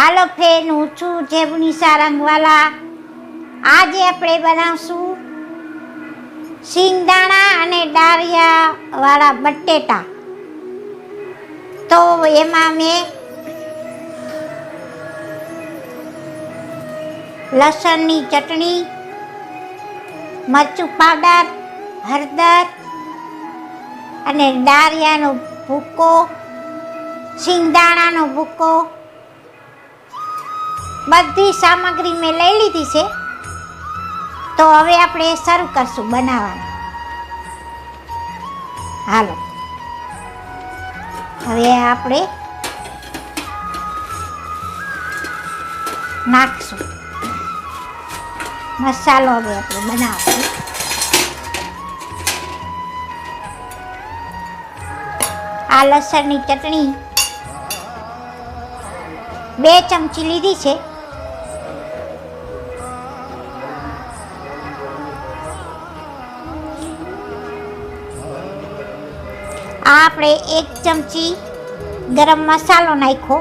હાલો friend, હું છું જેબુનિશા રંગવાલા. આજે આપણે બનાવશું સિંગદાણા અને ડાળિયા વાળા બટેટા. તો એમાં મેં લસણની ચટણી, મરચું પાવડર, હળદર અને ડાળિયાનો ભૂકો, સિંગદાણાનો ભૂકો, બધી સામગ્રી મેં લઈ લીધી છે. તો હવે આપણે શરૂ કરશું બનાવવાનું. હાલો, હવે આપણે નાખશું મસાલો. હવે આપણે બનાવશું. આ લસણની ચટણી 2 ચમચી લીધી છે. આ આપણે 1 ચમચી ગરમ મસાલો નાખ્યો.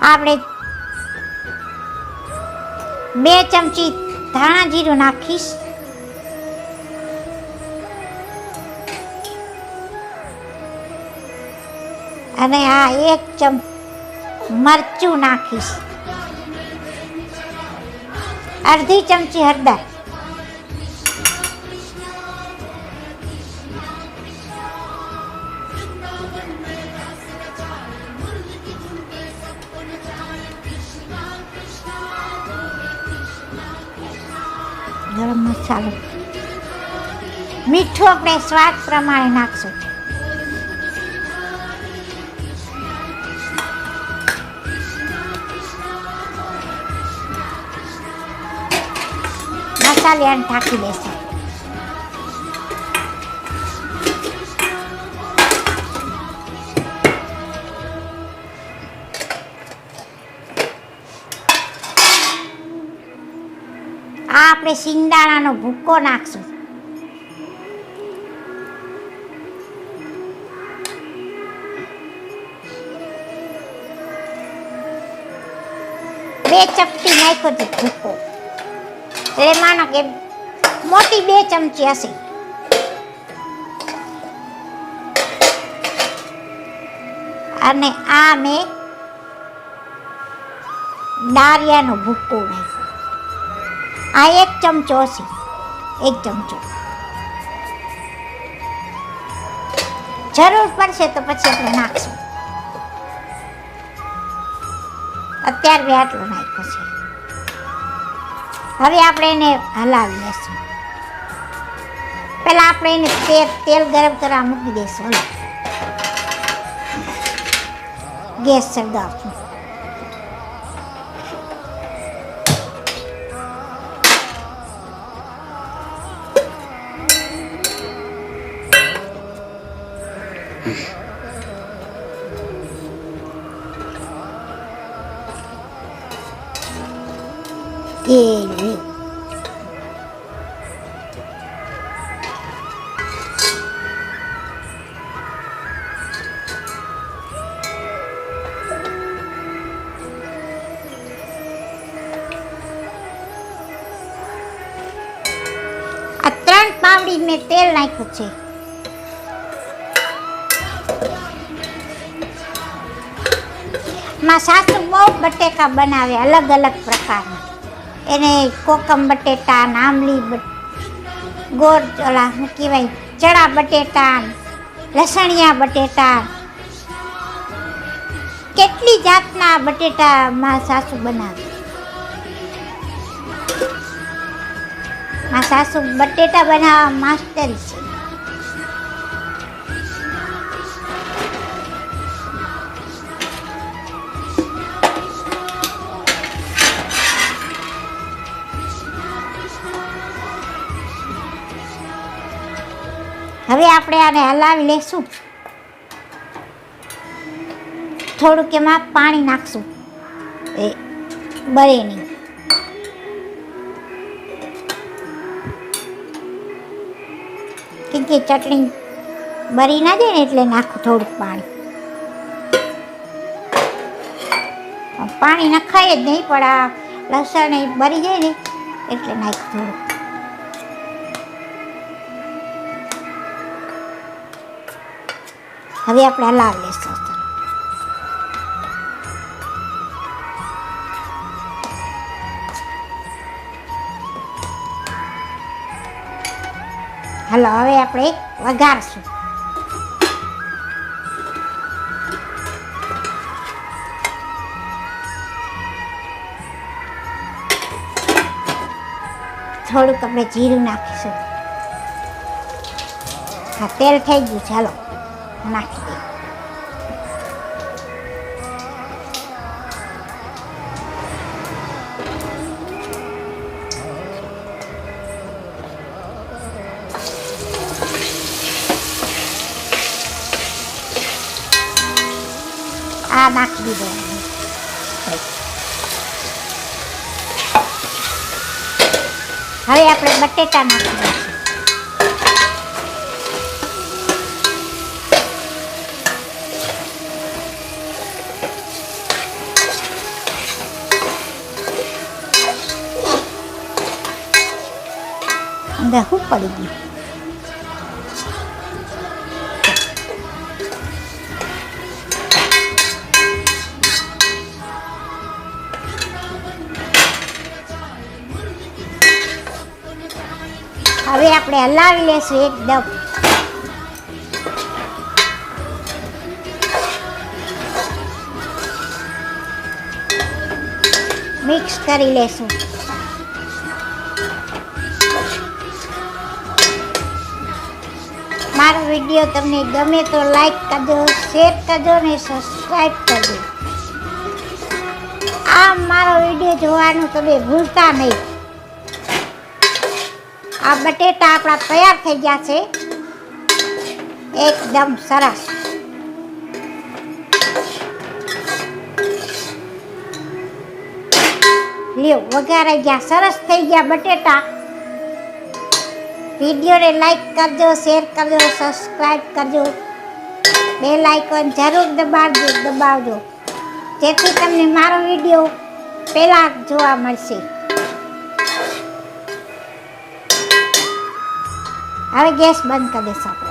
આપણે 2 ચમચી ધાણા જીરું નાખીશ. અને આ 1 ચમચી મરચું નાખીશ. અડધી ચમચી હળદર. ગરમ મસાલો. મીઠું આપણે સ્વાદ પ્રમાણે નાખશું. મસાલિયાને ઢાંકી દેશું. આ આપણે સિંગદાણાનો ભૂકો નાખશું. બે ચપટી નાખ્યો છે ભૂકો. એટલે માનો કે મોટી 2 ચમચી હશે. અને આ મેં ડાળિયાનો ભૂકો નાખ્યો. આ 1 ચમચો હશે. 1 ચમચો. જરૂર પડશે તો પછી આપણે નાખશું. અત્યારે મેં આટલો નાખ્યો છે. હવે આપણે એને હલાવી લઈશું. પહેલાં આપણે એને તેલ ગરમ કરવા મૂકી દઈશું. ગેસ સળગાવશું. Kevi. આ 3 પાવડી મેં તેલ નાખ્યું છે. માં સાસુ બહુ બટેકા બનાવે અલગ અલગ પ્રકારના. એને કોકમ બટેટા, આમલી ગોળ, ઓલા શું કહેવાય, ચણા બટેટા, લસણિયા બટેટા, કેટલી જાતના બટેટા માં સાસુ બનાવે. માં સાસુ બટેટા બનાવવા માસ્ટર છે. હવે આપણે આને હલાવી લેશું. થોડુંક એમાં પાણી નાખશું. એ બળે નહીં. કે ચટણી બરી ના જાય ને એટલે નાખું થોડુંક પાણી. પાણી નખાય જ નહીં, પણ આ લસણ એ બરી જાય ને એટલે નાખું થોડુંક. હવે આપણે હલાવી લેશું. હાલો હવે આપણે વઘારશું. થોડુંક આપણે જીરું નાખીશું. હા, તેલ થઈ ગયું. ચાલો નાખી દઈએ. આ નાખી દીધો. હવે આપણે બટેટા નાખી દઈશું. અંદર શું પડી ગયું? હવે આપણે હલાવી લેશું એકદમ. મિક્સ કરી લેશું. મારો વિડીયો તમને ગમે તો લાઈક કરજો, શેર કરજો ને સબસ્ક્રાઈબ કરજો. આ મારો વિડીયો જોવાનું તમે ભૂલતા નહીં. આ બટેટા આપણા તૈયાર થઈ ગયા છે, એકદમ સરસ. લ્યો, વઘારાઈ ગયા, સરસ થઈ ગયા બટેટા. વિડીયોને લાઈક કરજો, શેર કરજો, સબસ્ક્રાઈબ કરજો. બેલ આઇકોન જરૂર દબાવજો, જેથી તમને મારો વિડીયો પહેલા જોવા મળશે. હવે ગેસ બંધ કરી દઈશું આપણે.